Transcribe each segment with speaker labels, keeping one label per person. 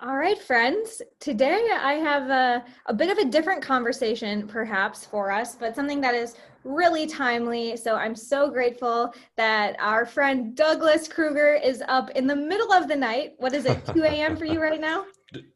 Speaker 1: All right, friends. Today I have a bit of a different conversation perhaps for us, but something that is really timely. So I'm so grateful that our friend Douglas Kruger is up in the middle of the night. What is it, 2 a.m. for you right now?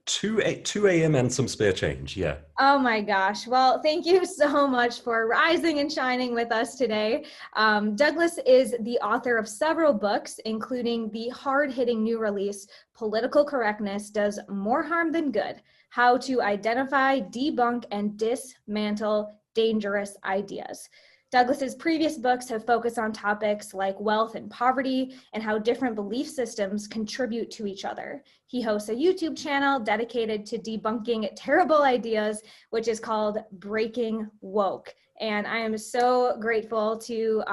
Speaker 2: 2 a.m. and some spare change, yeah.
Speaker 1: Oh my gosh. Well, thank you so much for rising and shining with us today. Douglas is the author of several books, including the hard-hitting new release, Political Correctness Does More Harm Than Good: How to Identify, Debunk, and Dismantle Dangerous Ideas. Douglas's previous books have focused on topics like wealth and poverty and how different belief systems contribute to each other. He hosts a YouTube channel dedicated to debunking terrible ideas, which is called BreakingWoke. And I am so grateful to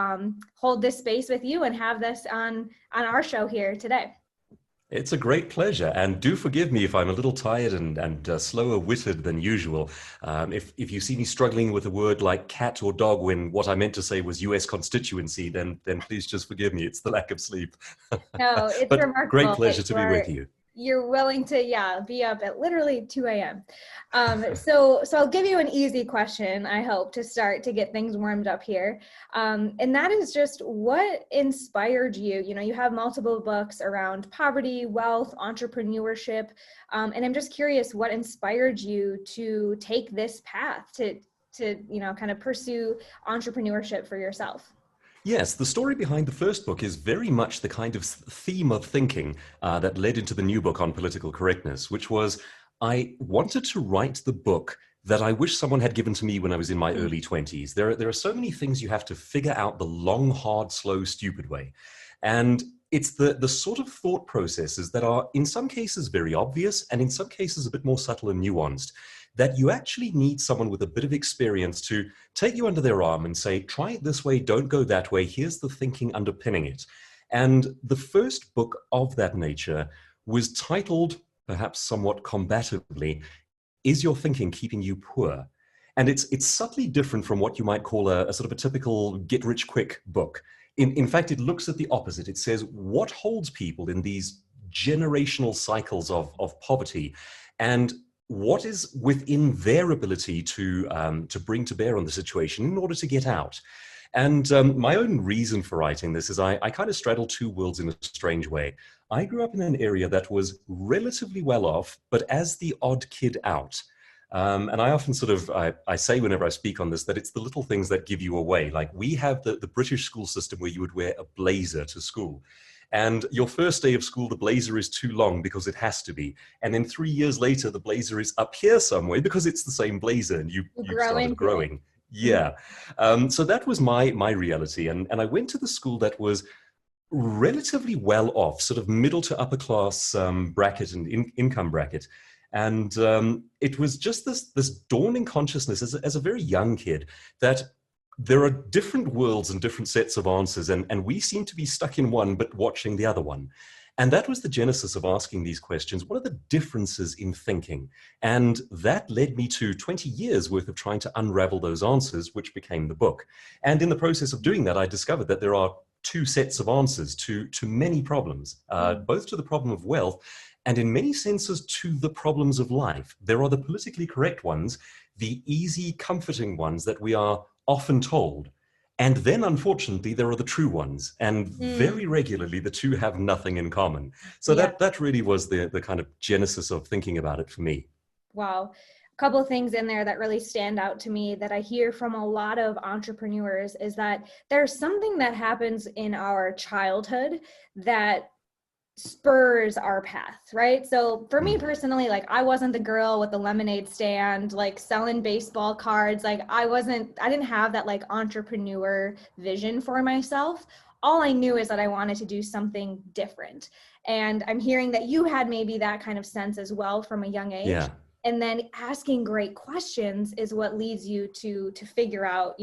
Speaker 1: hold this space with you and have this on our show here today.
Speaker 2: It's a great pleasure, and do forgive me if I'm a little tired and slower-witted than usual. If you see me struggling with a word like cat or dog when what I meant to say was U.S. constituency, then please just forgive me. It's the lack of sleep.
Speaker 1: No, it's
Speaker 2: But great
Speaker 1: remarkable
Speaker 2: pleasure to be with you.
Speaker 1: you're willing to, be up at literally 2 a.m. So I'll give you an easy question, I hope, to start to get things warmed up here. And that is just what inspired you? You know, you have multiple books around poverty, wealth, entrepreneurship. And I'm just curious what inspired you to take this path to kind of pursue entrepreneurship for yourself.
Speaker 2: Yes, the story behind the first book is very much the kind of theme of thinking that led into the new book on political correctness, which was I wanted to write the book that I wish someone had given to me when I was in my early 20s. There are so many things you have to figure out the long, hard, slow, stupid way. And it's the sort of thought processes that are in some cases very obvious and in some cases a bit more subtle and nuanced, that you actually need someone with a bit of experience to take you under their arm and say, try it this way, don't go that way, here's the thinking underpinning it. And the first book of that nature was titled, perhaps somewhat combatively, Is Your Thinking Keeping You Poor? And it's subtly different from what you might call a sort of a typical get-rich-quick book. In fact, it looks at the opposite. It says, what holds people in these generational cycles of poverty? And what is within their ability to bring to bear on the situation in order to get out? And my own reason for writing this is I kind of straddle two worlds in a strange way. I grew up in an area that was relatively well off, but as the odd kid out. And I often I say whenever I speak on this that it's the little things that give you away. Like we have the British school system where you would wear a blazer to school. And your first day of school, the blazer is too long because it has to be. And then 3 years later, the blazer is up here somewhere because it's the same blazer and you've started growing. Yeah. So that was my reality. And I went to the school that was relatively well off, sort of middle to upper class bracket and income bracket. And it was just this dawning consciousness as a very young kid that there are different worlds and different sets of answers, and we seem to be stuck in one but watching the other one. And that was the genesis of asking these questions. What are the differences in thinking? And that led me to 20 years worth of trying to unravel those answers, which became the book. And in the process of doing that, I discovered that there are two sets of answers to many problems, both to the problem of wealth and in many senses to the problems of life. There are the politically correct ones, the easy, comforting ones that we are often told. And then, unfortunately, there are the true ones. And very regularly, the two have nothing in common. So that really was the kind of genesis of thinking about it for me.
Speaker 1: Wow. A couple of things in there that really stand out to me that I hear from a lot of entrepreneurs is that there's something that happens in our childhood that spurs our path, right? So for me personally, like I wasn't the girl with the lemonade stand, like selling baseball cards. Like I didn't have that like entrepreneur vision for myself. All I knew is that I wanted to do something different. And I'm hearing that you had maybe that kind of sense as well from a young age.
Speaker 2: Yeah.
Speaker 1: And then asking great questions is what leads you to figure out,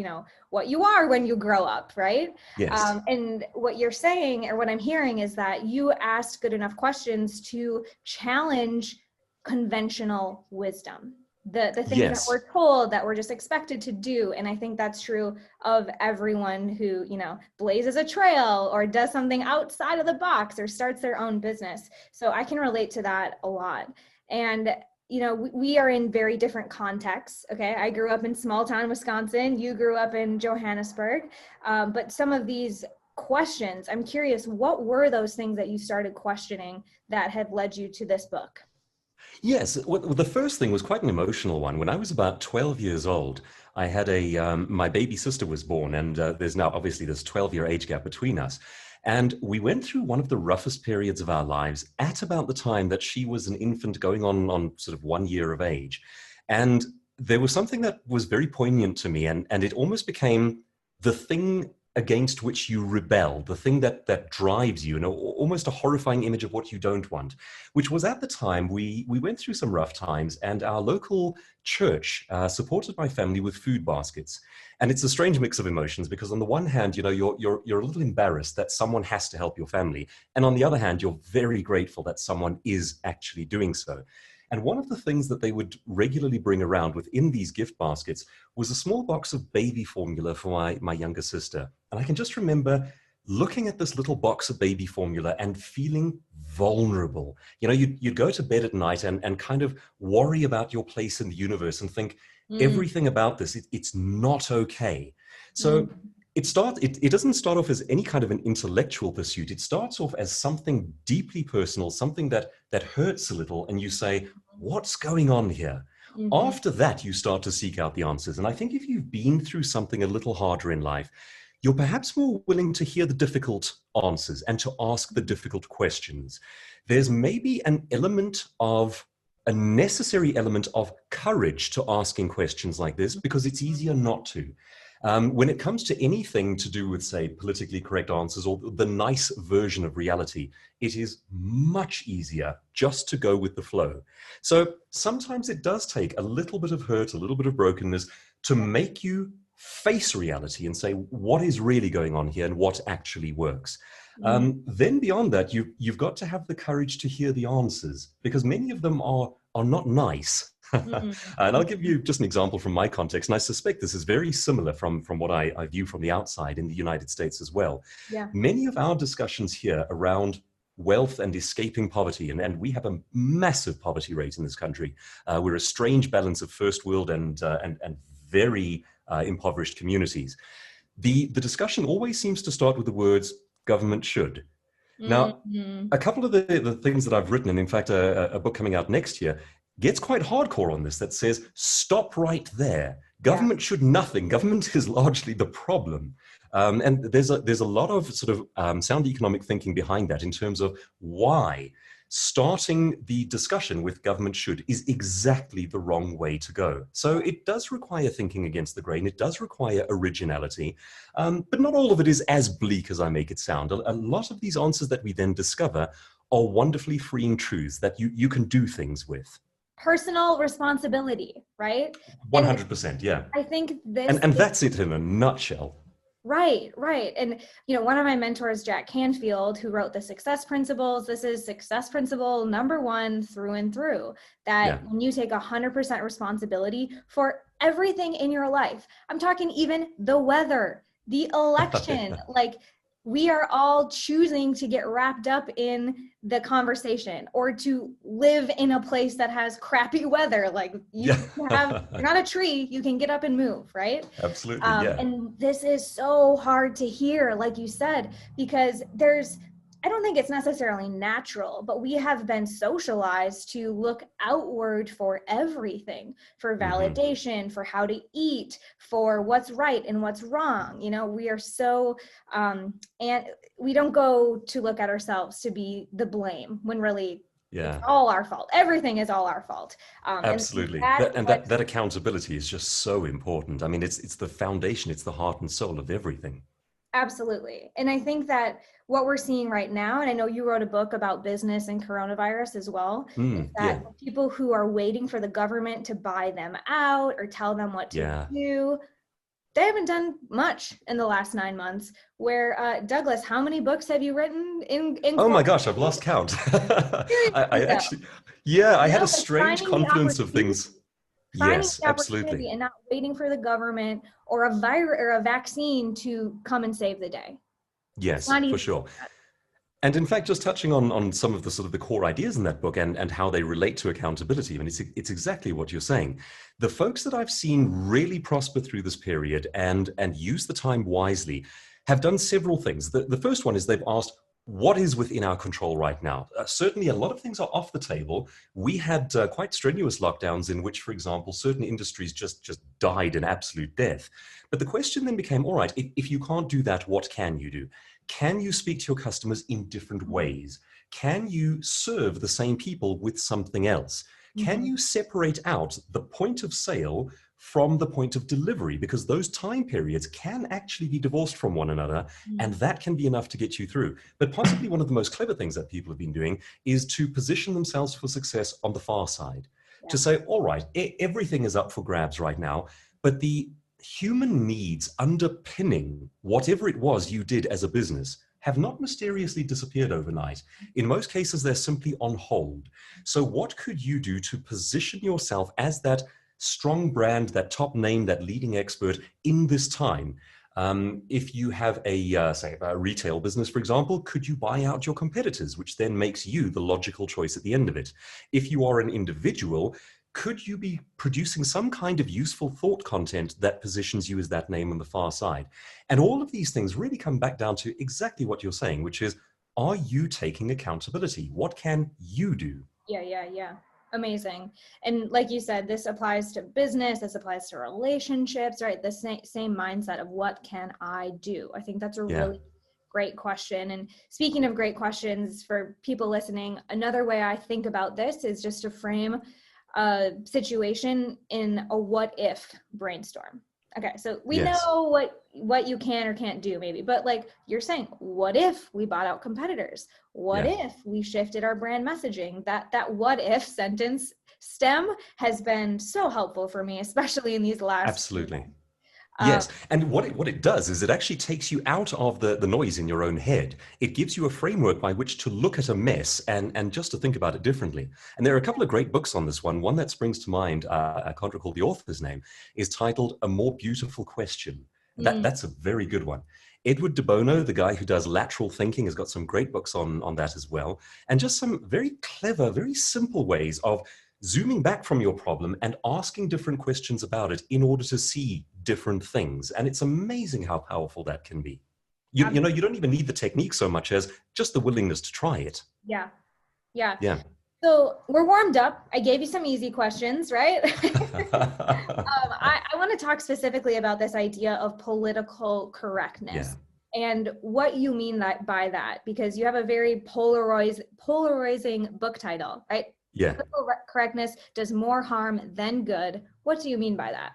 Speaker 1: what you are when you grow up, right?
Speaker 2: Yes.
Speaker 1: And what you're saying, or what I'm hearing, is that you asked good enough questions to challenge conventional wisdom. the things that
Speaker 2: Yes.
Speaker 1: we're told, that we're just expected to do. And I think that's true of everyone who, blazes a trail or does something outside of the box or starts their own business. So I can relate to that a lot. And we are in very different contexts. Okay. I grew up in small town Wisconsin. You grew up in Johannesburg. But some of these questions, I'm curious, what were those things that you started questioning that have led you to this book?
Speaker 2: Yes, well, the first thing was quite an emotional one. When I was about 12 years old, I had my baby sister was born, and there's now obviously this 12-year age gap between us. And we went through one of the roughest periods of our lives at about the time that she was an infant going on sort of 1 year of age. And there was something that was very poignant to me, and it almost became the thing against which you rebel, the thing that drives you, almost a horrifying image of what you don't want, which was at the time we went through some rough times, and our local church supported my family with food baskets. And it's a strange mix of emotions, because on the one hand, you're a little embarrassed that someone has to help your family, and on the other hand, you're very grateful that someone is actually doing so. And one of the things that they would regularly bring around within these gift baskets was a small box of baby formula for my younger sister. And I can just remember looking at this little box of baby formula and feeling vulnerable. You'd go to bed at night and kind of worry about your place in the universe and think everything about this, it's not okay. So it doesn't start off as any kind of an intellectual pursuit. It starts off as something deeply personal, something that hurts a little, and you say, what's going on here? After that, you start to seek out the answers. And I think if you've been through something a little harder in life, you're perhaps more willing to hear the difficult answers and to ask the difficult questions. There's maybe a necessary element of courage to asking questions like this, because it's easier not to. When it comes to anything to do with, say, politically correct answers or the nice version of reality, it is much easier just to go with the flow. So sometimes it does take a little bit of hurt, a little bit of brokenness to make you face reality and say, what is really going on here and what actually works? Then beyond that, you've got to have the courage to hear the answers, because many of them are not nice. And I'll give you just an example from my context, and I suspect this is very similar from what I view from the outside in the United States as well.
Speaker 1: Yeah.
Speaker 2: Many of our discussions here around wealth and escaping poverty, and we have a massive poverty rate in this country. We're a strange balance of first world and very impoverished communities. The discussion always seems to start with the words, government should. Now, a couple of the things that I've written, and in fact, a book coming out next year, gets quite hardcore on this, that says, stop right there. Government should nothing. Government is largely the problem. And there's a lot of sort of sound economic thinking behind that in terms of why starting the discussion with government should is exactly the wrong way to go. So it does require thinking against the grain. It does require originality, but not all of it is as bleak as I make it sound. A lot of these answers that we then discover are wonderfully freeing truths that you can do things with.
Speaker 1: Personal responsibility, right?
Speaker 2: 100%, yeah.
Speaker 1: I think this
Speaker 2: and that's it in a nutshell.
Speaker 1: Right. And, one of my mentors, Jack Canfield, who wrote the Success Principles, this is success principle number 1 through and through, that when you take 100% responsibility for everything in your life, I'm talking even the weather, the election, like we are all choosing to get wrapped up in the conversation or to live in a place that has crappy weather. Like you're not a tree, you can get up and move, right?
Speaker 2: Absolutely, yeah.
Speaker 1: And this is so hard to hear, like you said, because I don't think it's necessarily natural, but we have been socialized to look outward for everything, for validation, for how to eat, for what's right and what's wrong. We are so, and we don't go to look at ourselves to be the blame when really it's all our fault. Everything is all our fault.
Speaker 2: Absolutely. That accountability is just so important. I mean, it's the foundation, it's the heart and soul of everything.
Speaker 1: Absolutely. And I think that what we're seeing right now, and I know you wrote a book about business and coronavirus as well, is that people who are waiting for the government to buy them out or tell them what to do, they haven't done much in the last 9 months. Where, Douglas, how many books have you written in
Speaker 2: Oh my gosh, I've lost count. I actually, I had a strange confluence of things.
Speaker 1: finding
Speaker 2: Yes,
Speaker 1: the
Speaker 2: absolutely.
Speaker 1: opportunity and not waiting for the government or a virus or a vaccine to come and save the day. It's
Speaker 2: Yes,
Speaker 1: not
Speaker 2: for
Speaker 1: easy.
Speaker 2: sure. And in fact, just touching on some of the sort of the core ideas in that book and how they relate to accountability, I mean, it's exactly what you're saying. The folks that I've seen really prosper through this period and use the time wisely have done several things. The first one is they've asked, what is within our control right now? Certainly, a lot of things are off the table. We had quite strenuous lockdowns in which, for example, certain industries just died an absolute death. But the question then became, all right, if you can't do that, what can you do? Can you speak to your customers in different ways? Can you serve the same people with something else? Can
Speaker 1: Mhm.
Speaker 2: you separate out the point of sale from the point of delivery? Because those time periods can actually be divorced from one another, and that can be enough to get you through. But possibly one of the most clever things that people have been doing is to position themselves for success on the far side.
Speaker 1: Yeah.
Speaker 2: To say, all right, everything is up for grabs right now, but the human needs underpinning whatever it was you did as a business have not mysteriously disappeared overnight. In most cases, they're simply on hold. So what could you do to position yourself as that strong brand, that top name, that leading expert in this time? If you have say, a retail business, for example, could you buy out your competitors, which then makes you the logical choice at the end of it? If you are an individual, could you be producing some kind of useful thought content that positions you as that name on the far side? And all of these things really come back down to exactly what you're saying, which is, are you taking accountability? What can you do?
Speaker 1: Yeah. Amazing. And like you said, this applies to business, this applies to relationships, right? The same mindset of what can I do? I think that's a
Speaker 2: Yeah.
Speaker 1: really great question. And speaking of great questions for people listening, another way I think about this is just to frame a situation in a what if brainstorm. Okay, so we
Speaker 2: Yes.
Speaker 1: know what you can or can't do maybe, but like you're saying, what if we bought out competitors? What
Speaker 2: Yeah.
Speaker 1: if we shifted our brand messaging? That what if sentence stem has been so helpful for me, especially in these last few
Speaker 2: Absolutely.
Speaker 1: months. Um,
Speaker 2: Yes, and what it does is it actually takes you out of the noise in your own head. It gives you a framework by which to look at a mess and just to think about it differently. And there are a couple of great books on this one. One that springs to mind, I can't recall the author's name, is titled A More Beautiful Question. That's a very good one. Edward de Bono, the guy who does lateral thinking, has got some great books on that as well. And just some very clever, very simple ways of zooming back from your problem and asking different questions about it in order to see different things. And it's amazing how powerful that can be. You know, you don't even need the technique so much as just the willingness to try it.
Speaker 1: yeah, yeah.
Speaker 2: Yeah.
Speaker 1: So we're warmed up. I gave you some easy questions, right? I want to talk specifically about this idea of political correctness
Speaker 2: Yeah.
Speaker 1: and what you mean by that, because you have a very polarizing book title, right?
Speaker 2: Yeah.
Speaker 1: Political correctness does more harm than good. What do you mean by that?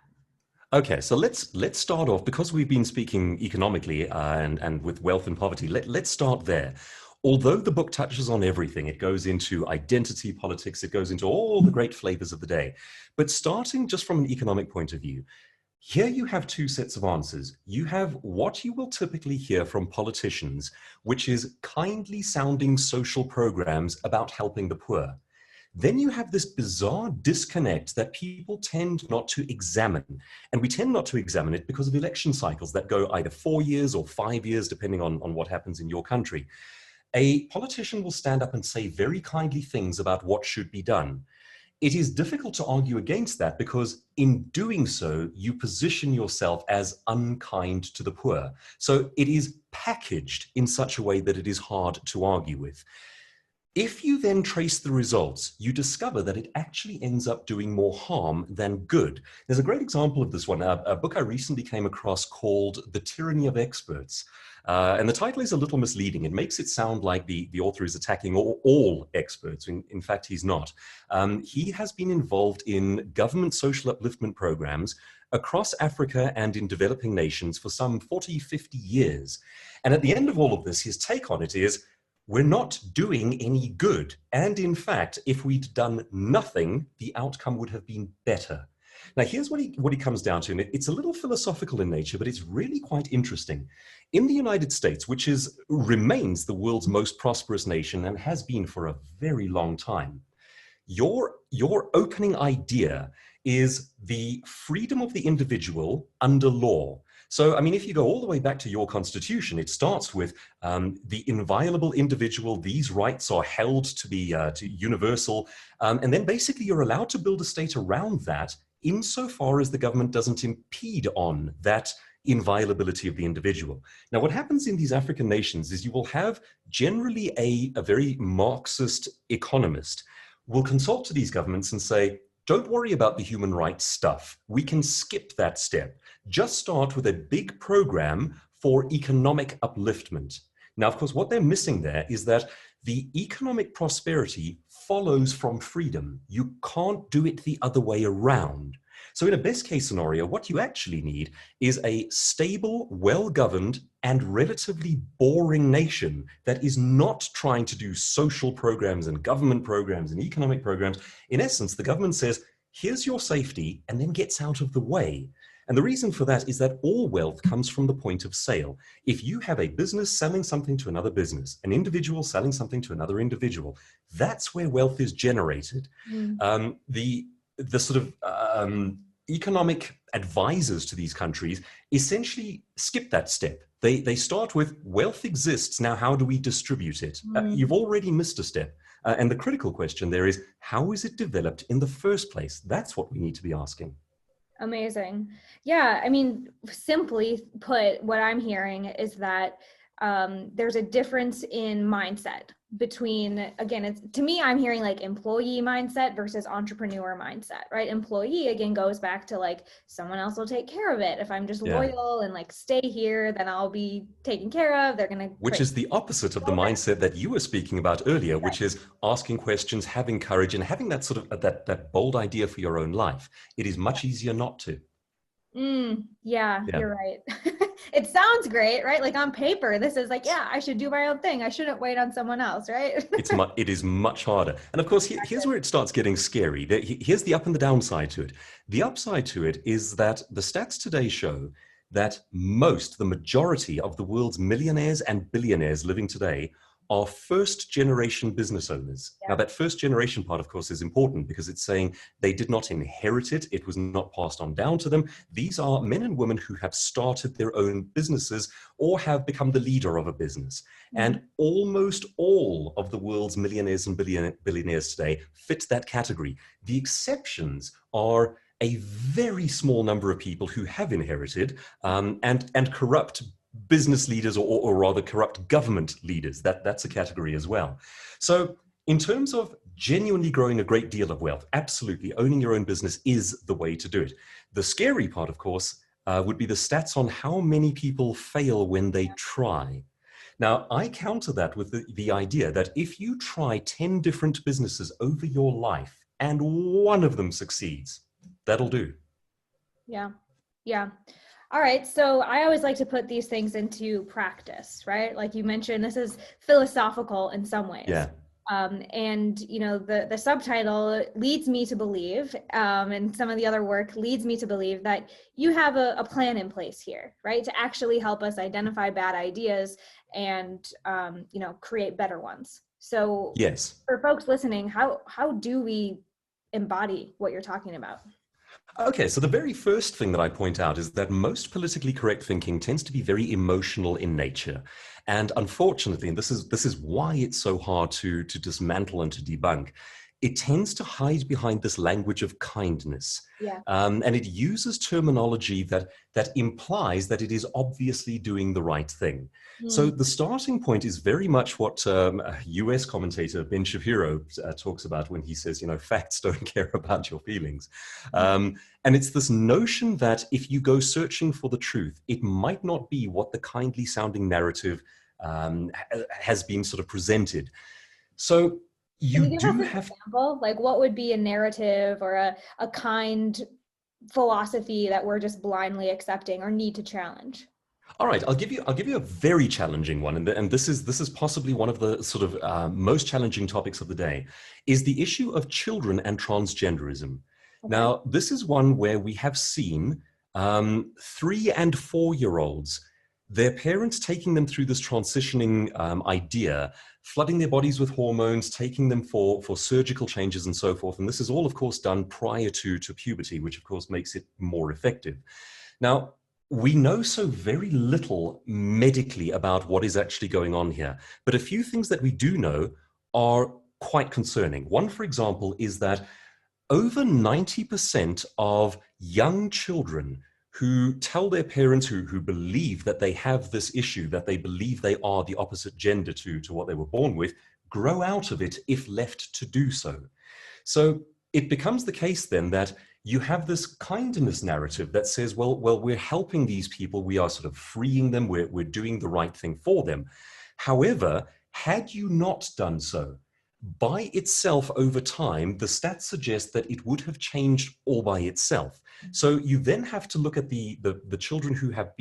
Speaker 2: Okay, so let's start off because we've been speaking economically and with wealth and poverty. Let's start there. Although the book touches on everything, it goes into identity politics, it goes into all the great flavors of the day. But starting just from an economic point of view, here you have two sets of answers. You have what you will typically hear from politicians, which is kindly sounding social programs about helping the poor. Then you have this bizarre disconnect that people tend not to examine. And we tend not to examine it because of election cycles that go either 4 years or 5 years, depending on what happens in your country. A politician will stand up and say very kindly things about what should be done. It is difficult to argue against that because in doing so, you position yourself as unkind to the poor. So it is packaged in such a way that it is hard to argue with. If you then trace the results, you discover that it actually ends up doing more harm than good. There's a great example of this one, a book I recently came across called The Tyranny of Experts. And the title is a little misleading. It makes it sound like the author is attacking all experts. In fact, he's not. He has been involved in government social upliftment programs across Africa and in developing nations for some 40, 50 years. And at the end of all of this, his take on it is, we're not doing any good. And in fact, if we'd done nothing, the outcome would have been better. Now, here's what he comes down to, and it's a little philosophical in nature, but it's really quite interesting. In the United States, which remains the world's most prosperous nation and has been for a very long time, your opening idea is the freedom of the individual under law. So, I mean, if you go all the way back to your constitution, it starts with the inviolable individual. These rights are held to be to universal. And then basically you're allowed to build a state around that insofar as the government doesn't impede on that inviolability of the individual. Now, what happens in these African nations is you will have generally a very Marxist economist will consult to these governments and say, don't worry about the human rights stuff. We can skip that step. Just start with a big program for economic upliftment. Now, of course, what they're missing there is that the economic prosperity follows from freedom. You can't do it the other way around. So in a best case scenario, what you actually need is a stable, well-governed, and relatively boring nation that is not trying to do social programs and government programs and economic programs. In essence, the government says, here's your safety, and then gets out of the way. And the reason for that is that all wealth comes from the point of sale. If you have a business selling something to another business, an individual selling something to another individual, that's where wealth is generated. The sort of economic advisors to these countries essentially skip that step. They start with wealth exists, now how do we distribute it? You've already missed a step. And the critical question there is, how is it developed in the first place? That's what we need to be asking.
Speaker 1: Amazing. Yeah, I mean, simply put, what I'm hearing is that there's a difference in mindset between, again, it's, to me, I'm hearing like employee mindset versus entrepreneur mindset, right? Employee, again, goes back to like, someone else will take care of it. If I'm just loyal and like stay here, then I'll be taken care of. They're going to,
Speaker 2: which is the opposite of the mindset that you were speaking about earlier, which is asking questions, having courage, and having that sort of that bold idea for your own life. It is much easier not to.
Speaker 1: Yeah, you're right. It sounds great, right? Like on paper, this is like, yeah, I should do my own thing. I shouldn't wait on someone else, right?
Speaker 2: It is much harder. And of course, here's where it starts getting scary. Here's the up and the downside to it. The upside to it is that the stats today show that the majority of the world's millionaires and billionaires living today are first generation business owners. Now that first generation part, of course, is important because it's saying they did not inherit it. It was not passed on down to them. These are men and women who have started their own businesses or have become the leader of a business. And almost all of the world's millionaires and billionaires today fit that category. The exceptions are a very small number of people who have inherited and corrupt business leaders or rather corrupt government leaders. That's a category as well. So in terms of genuinely growing a great deal of wealth, absolutely owning your own business is the way to do it. The scary part, of course, would be the stats on how many people fail when they try. Now, I counter that with the idea that if you try 10 different businesses over your life and one of them succeeds, that'll do. Yeah.
Speaker 1: All right. So I always like to put these things into practice, right? Like you mentioned, this is philosophical in some ways.
Speaker 2: Yeah.
Speaker 1: And, you know, the subtitle leads me to believe, and some of the other work leads me to believe that you have a plan in place here, right? To actually help us identify bad ideas and, you know, create better ones. So
Speaker 2: yes,
Speaker 1: for folks listening, how do we embody what you're talking about?
Speaker 2: Okay, so the very first thing that I point out is that most politically correct thinking tends to be very emotional in nature. And unfortunately, and this is why it's so hard to dismantle and to debunk, it tends to hide behind this language of kindness.
Speaker 1: Yeah.
Speaker 2: And it uses terminology that implies that it is obviously doing the right thing. So the starting point is very much what a US commentator, Ben Shapiro, talks about when he says, you know, facts don't care about your feelings. And it's this notion that if you go searching for the truth, it might not be what the kindly sounding narrative has been sort of presented. So
Speaker 1: Can you give us an example? Like what would be a narrative or a kind philosophy that we're just blindly accepting or need to challenge?
Speaker 2: All right, I'll give you a very challenging one, and this is possibly one of the sort of most challenging topics of the day, is the issue of children and transgenderism. Okay. Now, this is one where we have seen 3- and 4-year-olds their parents taking them through this transitioning idea, flooding their bodies with hormones, taking them for surgical changes and so forth. And this is all, of course, done prior to puberty, which, of course, makes it more effective. Now, we know so very little medically about what is actually going on here, but a few things that we do know are quite concerning. One, for example, is that over 90% of young children who tell their parents who believe that they have this issue, that they believe they are the opposite gender to what they were born with, grow out of it if left to do so. So it becomes the case then that you have this kindness narrative that says, well, we're helping these people, we are sort of freeing them, we're doing the right thing for them. However, had you not done so, by itself over time, the stats suggest that it would have changed all by itself. So you then have to look at the children who have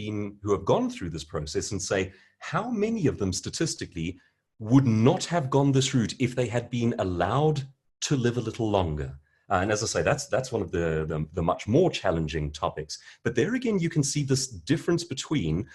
Speaker 2: gone through this process and say, how many of them statistically would not have gone this route if they had been allowed to live a little longer? And as I say, that's one of the much more challenging topics. But there again, you can see this difference between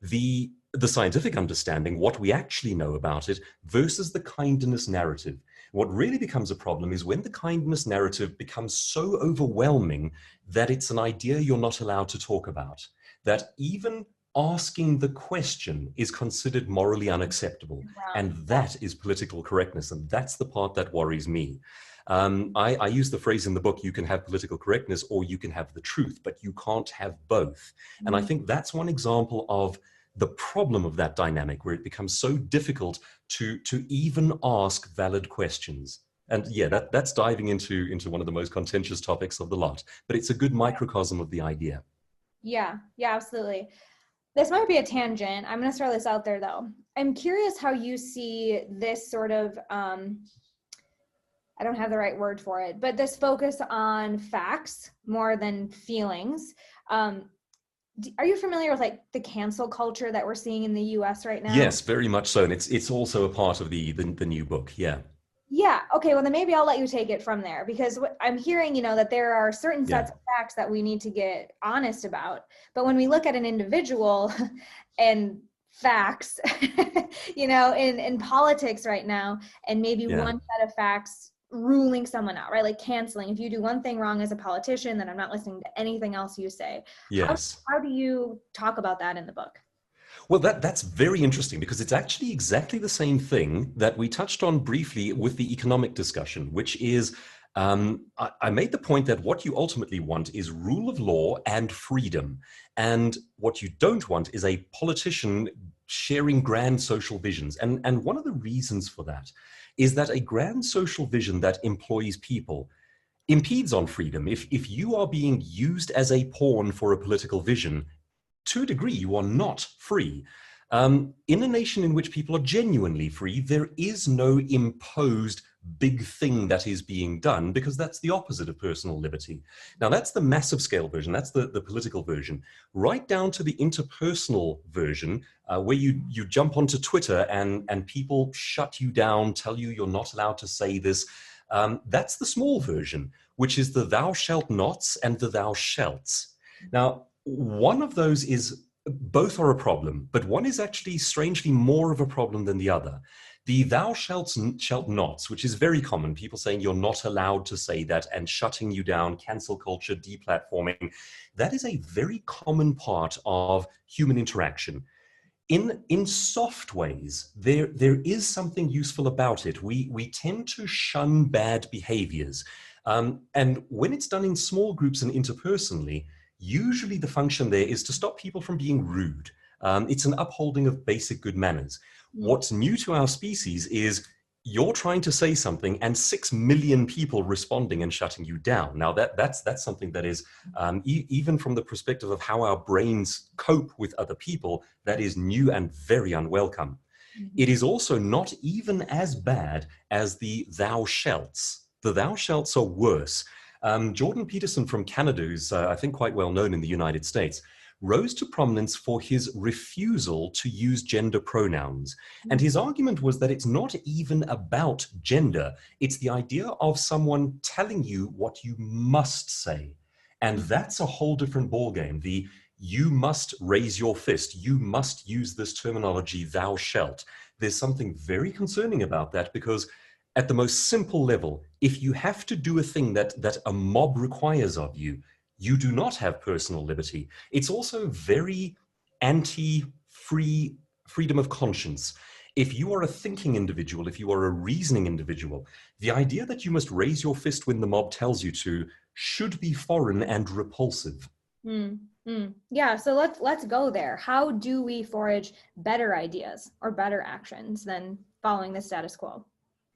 Speaker 2: the scientific understanding, what we actually know about it, versus the kindness narrative. What really becomes a problem is when the kindness narrative becomes so overwhelming that it's an idea you're not allowed to talk about, that even asking the question is considered morally unacceptable.
Speaker 1: Wow.
Speaker 2: And that is political correctness. And that's the part that worries me. I use the phrase in the book, you can have political correctness or you can have the truth, but you can't have both. And I think that's one example of the problem of that dynamic, where it becomes so difficult to even ask valid questions. And yeah, that's diving into one of the most contentious topics of the lot, but it's a good microcosm of the idea.
Speaker 1: Yeah, absolutely. This might be a tangent. I'm going to throw this out there though. I'm curious how you see this sort of, I don't have the right word for it, but this focus on facts more than feelings. Are you familiar with like the cancel culture that we're seeing in the US right now?
Speaker 2: Yes, very much so. And it's also a part of the new book. Yeah.
Speaker 1: Yeah. Okay. Well, then maybe I'll let you take it from there, because I'm hearing, that there are certain sets of facts that we need to get honest about. But when we look at an individual and facts, in politics right now, and maybe one set of facts ruling someone out, right? Like canceling. If you do one thing wrong as a politician, then I'm not listening to anything else you say.
Speaker 2: Yes.
Speaker 1: How do you talk about that in the book?
Speaker 2: Well, that's very interesting, because it's actually exactly the same thing that we touched on briefly with the economic discussion, which is I made the point that what you ultimately want is rule of law and freedom. And what you don't want is a politician sharing grand social visions. And one of the reasons for that is that a grand social vision that employs people impedes on freedom. If you are being used as a pawn for a political vision, to a degree, you are not free. In a nation in which people are genuinely free, there is no imposed big thing that is being done, because that's the opposite of personal liberty. Now, that's the massive scale version. That's the political version. Right down to the interpersonal version, where you jump onto Twitter and people shut you down, tell you you're not allowed to say this. That's the small version, which is the thou shalt nots and the thou shalts. Now, one of those is, both are a problem, but one is actually strangely more of a problem than the other. The thou shalt nots, which is very common, people saying you're not allowed to say that and shutting you down, cancel culture, deplatforming, that is a very common part of human interaction. In soft ways, there is something useful about it. We tend to shun bad behaviors. And when it's done in small groups and interpersonally, usually the function there is to stop people from being rude. It's an upholding of basic good manners. What's new to our species is you're trying to say something and 6 million people responding and shutting you down. Now that's something that is, even from the perspective of how our brains cope with other people, that is new and very unwelcome. It is also not even as bad as the thou shalts. The thou shalts are worse. Jordan Peterson from Canada, who's I think quite well known in the United States, rose to prominence for his refusal to use gender pronouns. And his argument was that it's not even about gender. It's the idea of someone telling you what you must say. And that's a whole different ballgame. you must raise your fist. You must use this terminology, thou shalt. There's something very concerning about that, because at the most simple level, if you have to do a thing that a mob requires of you, you do not have personal liberty. It's also very freedom of conscience. If you are a thinking individual, if you are a reasoning individual, the idea that you must raise your fist when the mob tells you to should be foreign and repulsive.
Speaker 1: Yeah, so let's go there. How do we forage better ideas or better actions than following the status quo?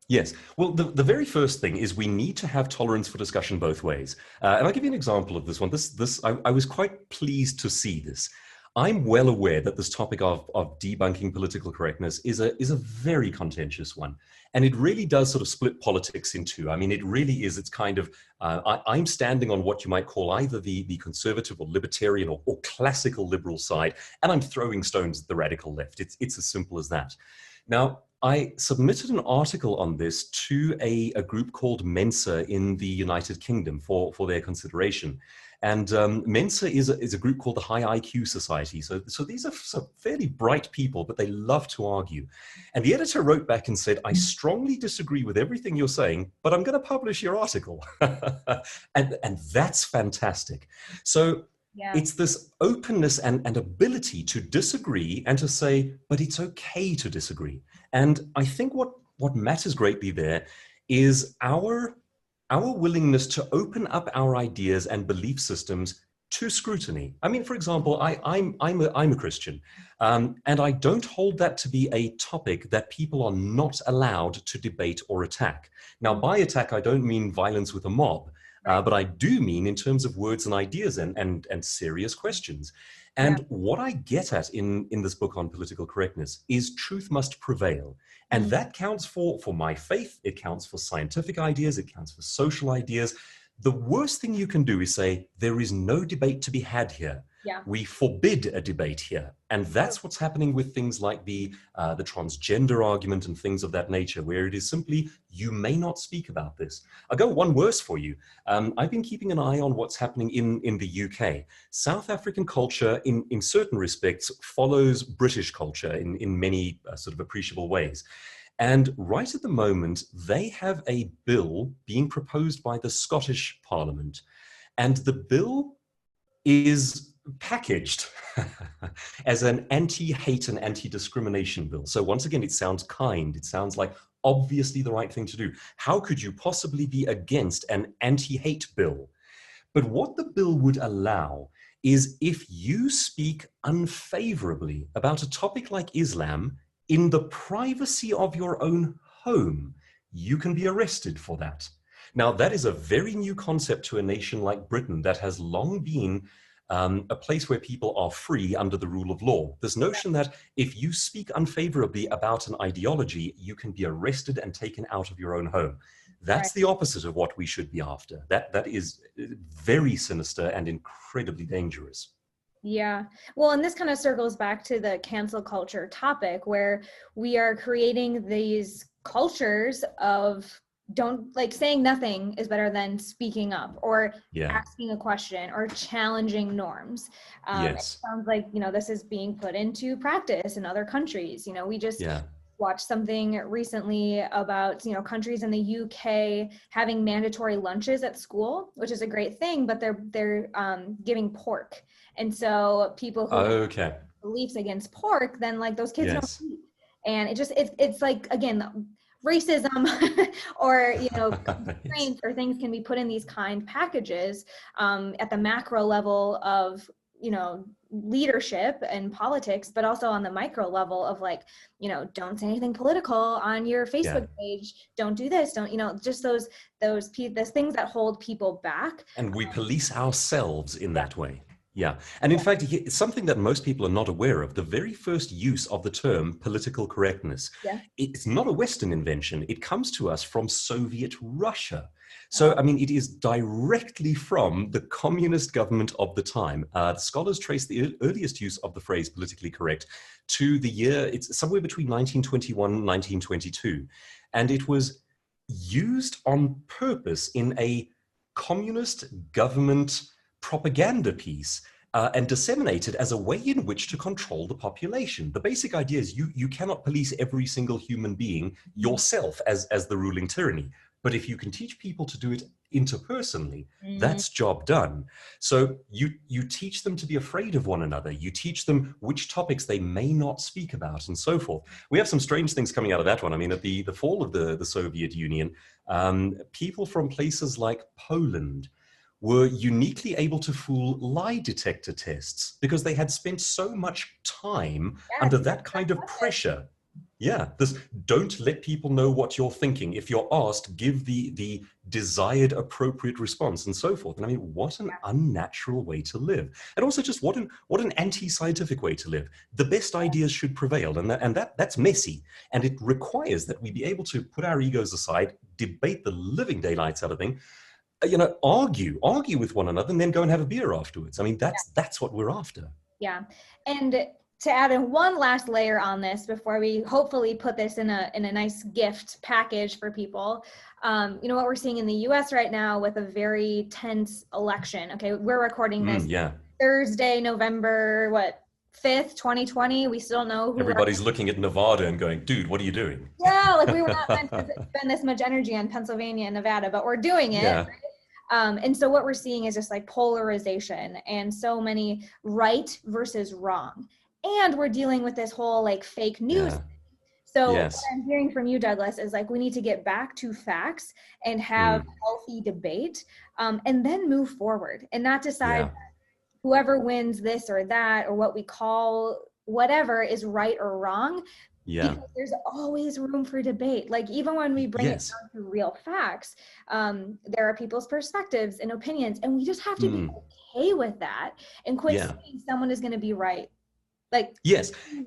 Speaker 2: Yes. Well, the very first thing is we need to have tolerance for discussion both ways. And I'll give you an example of this one. I was quite pleased to see this. I'm well aware that this topic of debunking political correctness is a very contentious one. And it really does sort of split politics in two. I mean, it really is. It's kind of, I'm standing on what you might call either the conservative or libertarian or classical liberal side, and I'm throwing stones at the radical left. It's as simple as that. Now, I submitted an article on this to a group called Mensa in the United Kingdom for their consideration. And Mensa is a group called the High IQ Society. So these are some fairly bright people, but they love to argue. And the editor wrote back and said, I strongly disagree with everything you're saying, but I'm going to publish your article. and that's fantastic. So it's this openness and ability to disagree and to say, but it's okay to disagree. And I think what matters greatly there is our willingness to open up our ideas and belief systems to scrutiny. I mean, for example, I'm a Christian, and I don't hold that to be a topic that people are not allowed to debate or attack. Now, by attack, I don't mean violence with a mob. But I do mean in terms of words and ideas and serious questions. And what I get at in this book on political correctness is truth must prevail. And that counts for my faith. It counts for scientific ideas. It counts for social ideas. The worst thing you can do is say, there is no debate to be had here. We forbid a debate here. And that's what's happening with things like the transgender argument and things of that nature, where it is simply, you may not speak about this. I'll go one worse for you. I've been keeping an eye on what's happening in the UK. South African culture, in certain respects, follows British culture in many sort of appreciable ways. And right at the moment, they have a bill being proposed by the Scottish Parliament. And the bill is packaged as an anti-hate and anti-discrimination bill. So once again, it sounds kind. It sounds like obviously the right thing to do. How could you possibly be against an anti-hate bill? But what the bill would allow is if you speak unfavorably about a topic like Islam in the privacy of your own home, you can be arrested for that. Now, that is a very new concept to a nation like Britain that has long been a place where people are free under the rule of law. This notion that if you speak unfavorably about an ideology, you can be arrested and taken out of your own home. That's the opposite of what we should be after. That is very sinister and incredibly dangerous.
Speaker 1: Yeah. Well, and this kind of circles back to the cancel culture topic, where we are creating these cultures of saying nothing is better than speaking up or asking a question or challenging norms. It sounds like, this is being put into practice in other countries. We just watched something recently about, countries in the UK having mandatory lunches at school, which is a great thing, but they're giving pork. And so people who have beliefs against pork, then those kids don't eat. And it's like, again, racism or constraints or things can be put in these kind packages at the macro level of leadership and politics, but also on the micro level of don't say anything political on your Facebook page, don't do this, don't just those things that hold people back,
Speaker 2: and we police ourselves in that way. Yeah. And in fact, it's something that most people are not aware of. The very first use of the term political correctness, it's not a Western invention. It comes to us from Soviet Russia. So, I mean, it is directly from the communist government of the time. Scholars trace the earliest use of the phrase politically correct to the year, it's somewhere between 1921 and 1922. And it was used on purpose in a communist government propaganda piece and disseminate it as a way in which to control the population. The basic idea is you cannot police every single human being yourself as the ruling tyranny. But if you can teach people to do it interpersonally, that's job done. So you teach them to be afraid of one another. You teach them which topics they may not speak about and so forth. We have some strange things coming out of that one. I mean, at the fall of the Soviet Union, people from places like Poland were uniquely able to fool lie detector tests because they had spent so much time under that kind of pressure. Yeah, this don't let people know what you're thinking. If you're asked, give the desired appropriate response and so forth. And I mean, what an unnatural way to live. And also just what an anti-scientific way to live. The best ideas should prevail, and that's messy. And it requires that we be able to put our egos aside, debate the living daylights out of things, argue with one another, and then go and have a beer afterwards. I mean, that's what we're after.
Speaker 1: Yeah. And to add in one last layer on this before we hopefully put this in a nice gift package for people, what we're seeing in the US right now with a very tense election. Okay, we're recording this Thursday, November 5th, 2020. We still know who
Speaker 2: everybody's looking at Nevada and going, dude, what are you doing?
Speaker 1: Yeah, like we were not meant to spend this much energy on Pennsylvania and Nevada, but we're doing it.
Speaker 2: Yeah.
Speaker 1: And so what we're seeing is just like polarization and so many right versus wrong. And we're dealing with this whole like fake news. So what I'm hearing from you, Douglas, is like we need to get back to facts and have healthy debate, and then move forward and not decide whoever wins this or that or what we call whatever is right or wrong. Because there's always room for debate. Like even when we bring it down to real facts, there are people's perspectives and opinions, and we just have to be okay with that and quit saying someone is going to be right. Like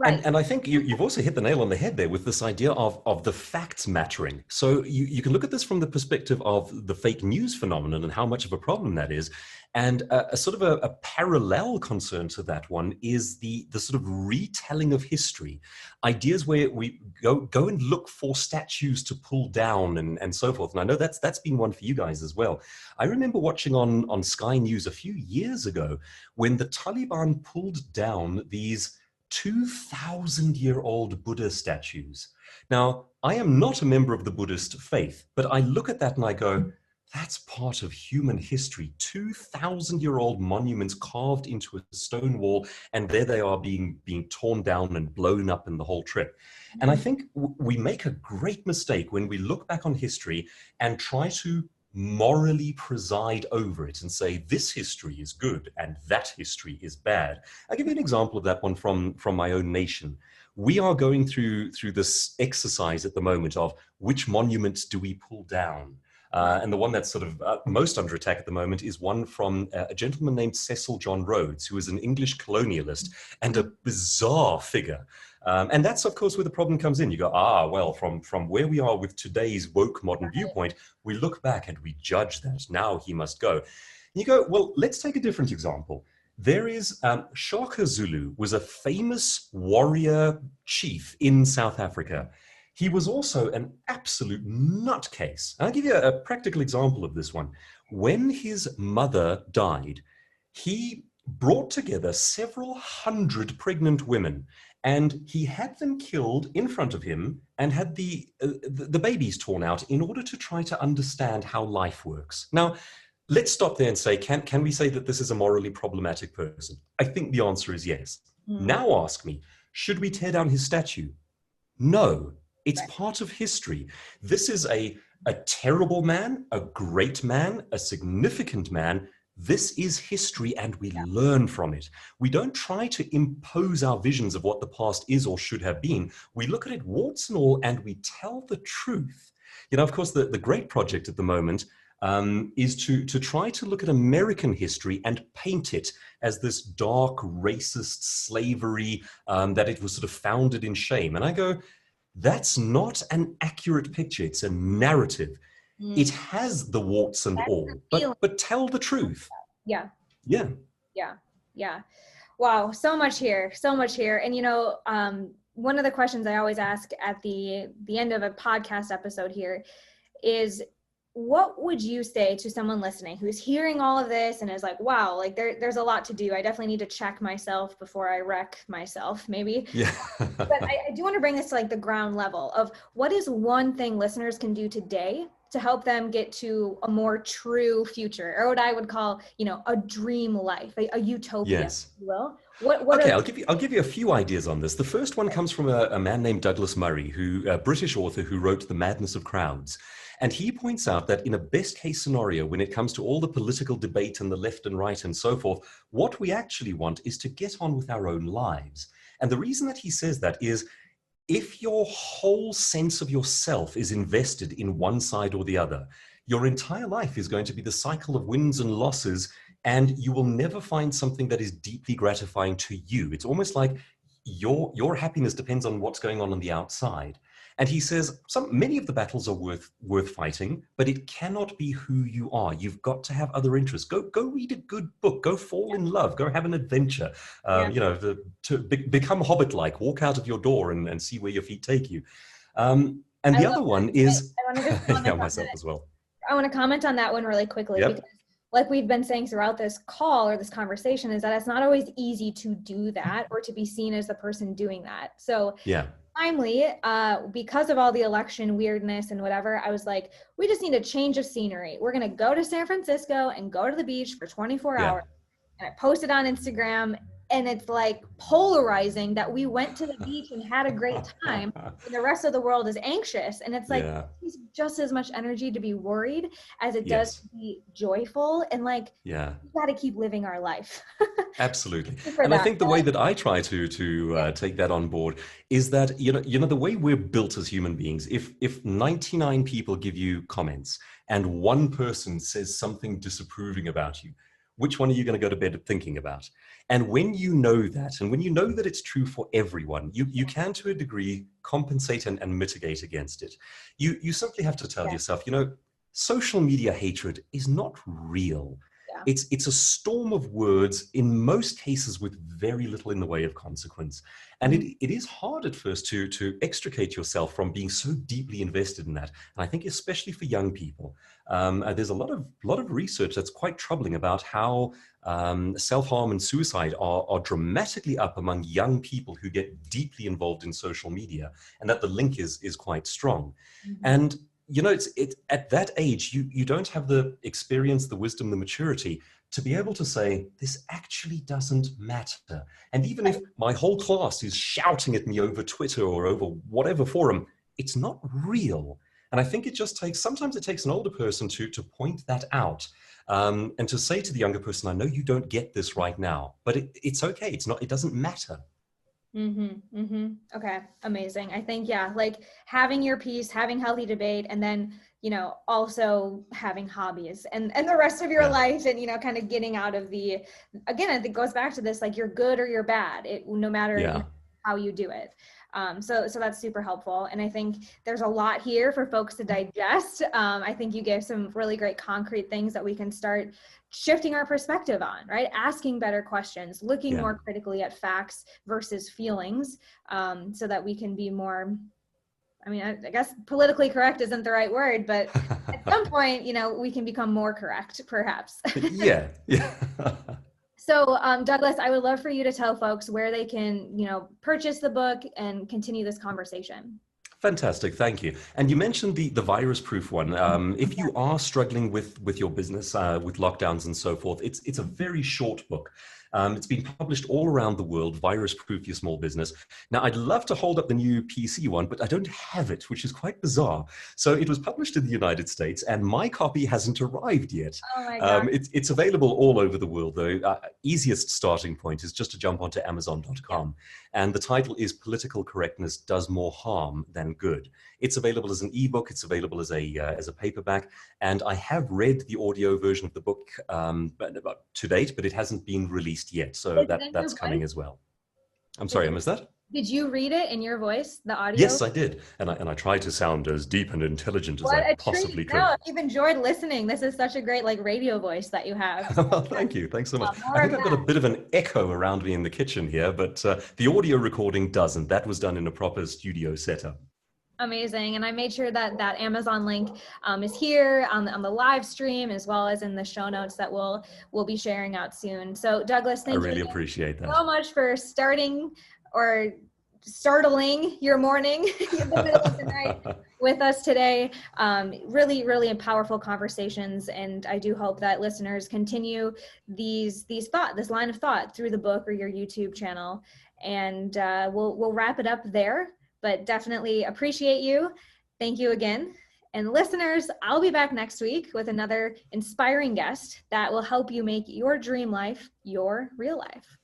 Speaker 2: and I think you've also hit the nail on the head there with this idea of the facts mattering. So you can look at this from the perspective of the fake news phenomenon and how much of a problem that is. And a sort of a parallel concern to that one is the sort of retelling of history. Ideas where we go and look for statues to pull down and so forth. And I know that's been one for you guys as well. I remember watching on Sky News a few years ago when the Taliban pulled down these 2,000-year-old Buddha statues. Now, I am not a member of the Buddhist faith, but I look at that and I go, that's part of human history. 2,000-year-old monuments carved into a stone wall, and there they are being torn down and blown up in the whole trip. And I think we make a great mistake when we look back on history and try to morally preside over it and say this history is good and that history is bad. I'll give you an example of that one from my own nation. We are going through this exercise at the moment of which monuments do we pull down. And the one that's sort of most under attack at the moment is one from a gentleman named Cecil John Rhodes, who is an English colonialist and a bizarre figure. And that's, of course, where the problem comes in. You go, well, from where we are with today's woke modern viewpoint, we look back and we judge that. Now he must go. And you go, well, let's take a different example. There is Shaka Zulu was a famous warrior chief in South Africa. He was also an absolute nutcase. I'll give you a practical example of this one. When his mother died, he brought together several hundred pregnant women, and he had them killed in front of him and had the babies torn out in order to try to understand how life works. Now, let's stop there and say, can we say that this is a morally problematic person? I think the answer is yes. Now ask me, should we tear down his statue? No. It's part of history. This is a terrible man, a great man, a significant man. This is history, and we learn from it. We don't try to impose our visions of what the past is or should have been. We look at it warts and all, and we tell the truth. Of course, the great project at the moment is to try to look at American history and paint it as this dark, racist slavery, that it was sort of founded in shame. And I go, that's not an accurate picture. It's a narrative. It has the warts and all, but tell the truth.
Speaker 1: Yeah.
Speaker 2: Yeah.
Speaker 1: Wow, so much here. And one of the questions I always ask at the end of a podcast episode here is, what would you say to someone listening who's hearing all of this and is like, wow, like there's a lot to do. I definitely need to check myself before I wreck myself, maybe.
Speaker 2: Yeah.
Speaker 1: But I do want to bring this to like the ground level of what is one thing listeners can do today to help them get to a more true future, or what I would call, a dream life, a utopia,
Speaker 2: Yes.
Speaker 1: if you will. What
Speaker 2: Okay,
Speaker 1: are
Speaker 2: I'll give you a few ideas on this. The first one comes from a man named Douglas Murray, a British author who wrote The Madness of Crowds. And he points out that in a best case scenario, when it comes to all the political debate and the left and right and so forth, what we actually want is to get on with our own lives. And the reason that he says that is, if your whole sense of yourself is invested in one side or the other, your entire life is going to be the cycle of wins and losses, and you will never find something that is deeply gratifying to you. It's almost like your happiness depends on what's going on the outside. And he says many of the battles are worth fighting, but it cannot be who you are. You've got to have other interests. Go read a good book. Go fall in love. Go have an adventure. To become Hobbit-like. Walk out of your door and see where your feet take you. And the other one is
Speaker 1: I want to just comment
Speaker 2: yeah,
Speaker 1: on
Speaker 2: myself
Speaker 1: that.
Speaker 2: as well.
Speaker 1: I want to comment on that one really quickly,
Speaker 2: Yep.
Speaker 1: because like we've been saying throughout this call or this conversation, is that it's not always easy to do that or to be seen as the person doing that. So
Speaker 2: Yeah.
Speaker 1: timely, because of all the election weirdness and whatever, I was like, we just need a change of scenery. We're going to go to San Francisco and go to the beach for 24
Speaker 2: Yeah.
Speaker 1: hours. And I posted on Instagram, and it's like polarizing that we went to the beach and had a great time and the rest of the world is anxious. And it's like, it's just as much energy to be worried as it does to be joyful. And like, we got to keep living our life.
Speaker 2: Absolutely. And I think the way that I try to take that on board is that, the way we're built as human beings, if 99 people give you comments and one person says something disapproving about you, which one are you going to go to bed thinking about? And when you know that, and when you know that it's true for everyone, you can, to a degree, compensate and mitigate against it. You simply have to tell yourself, social media hatred is not real. It's a storm of words, in most cases with very little in the way of consequence. And it is hard at first to extricate yourself from being so deeply invested in that. And I think especially for young people, there's a lot of research that's quite troubling about how self-harm and suicide are dramatically up among young people who get deeply involved in social media, and that the link is quite strong. And it's at that age, you don't have the experience, the wisdom, the maturity to be able to say, this actually doesn't matter. And even if my whole class is shouting at me over Twitter or over whatever forum, it's not real. And I think sometimes it takes an older person to point that out, and to say to the younger person, I know you don't get this right now, but it's okay. It doesn't matter.
Speaker 1: Okay. Amazing. I think, like having your peace, having healthy debate, and then, also having hobbies and the rest of your life, and, kind of getting out of again, I think it goes back to this, like you're good or you're bad, no matter how you do it. So that's super helpful. And I think there's a lot here for folks to digest. I think you gave some really great concrete things that we can start shifting our perspective on, right? Asking better questions, looking more critically at facts versus feelings, so that we can be more, I guess politically correct isn't the right word, but at some point, we can become more correct, perhaps.
Speaker 2: Yeah.
Speaker 1: So, Douglas, I would love for you to tell folks where they can, purchase the book and continue this conversation.
Speaker 2: Fantastic, thank you. And you mentioned the virus-proof one. If you are struggling with your business, with lockdowns and so forth, it's a very short book. It's been published all around the world, Virus-Proof Your Small Business. Now, I'd love to hold up the new PC one, but I don't have it, which is quite bizarre. So it was published in the United States, and my copy hasn't arrived yet.
Speaker 1: Oh my God.
Speaker 2: It's available all over the world, though. Easiest starting point is just to jump onto Amazon.com. And the title is Political Correctness Does More Harm Than Good. It's available as an ebook. It's available as a paperback. And I have read the audio version of the book to date, but it hasn't been released yet. So that's coming as well. I'm sorry, I missed that.
Speaker 1: Did you read it in your voice, the audio?
Speaker 2: Yes, I did. And I tried to sound as deep and intelligent as I possibly could.
Speaker 1: No, you've enjoyed listening. This is such a great radio voice that you have.
Speaker 2: Well, thank you. Thanks so much. I think I've got a bit of an echo around me in the kitchen here, but the audio recording doesn't. That was done in a proper studio setup.
Speaker 1: Amazing. And I made sure that that Amazon link is here on the live stream, as well as in the show notes that we'll be sharing out soon. So Douglas,
Speaker 2: I
Speaker 1: thank you
Speaker 2: really
Speaker 1: again
Speaker 2: appreciate that.
Speaker 1: so much for startling your morning in the middle of the night with us today. Really, really powerful conversations. And I do hope that listeners continue this line of thought through the book or your YouTube channel. And we'll wrap it up there, but definitely appreciate you. Thank you again. And listeners, I'll be back next week with another inspiring guest that will help you make your dream life your real life.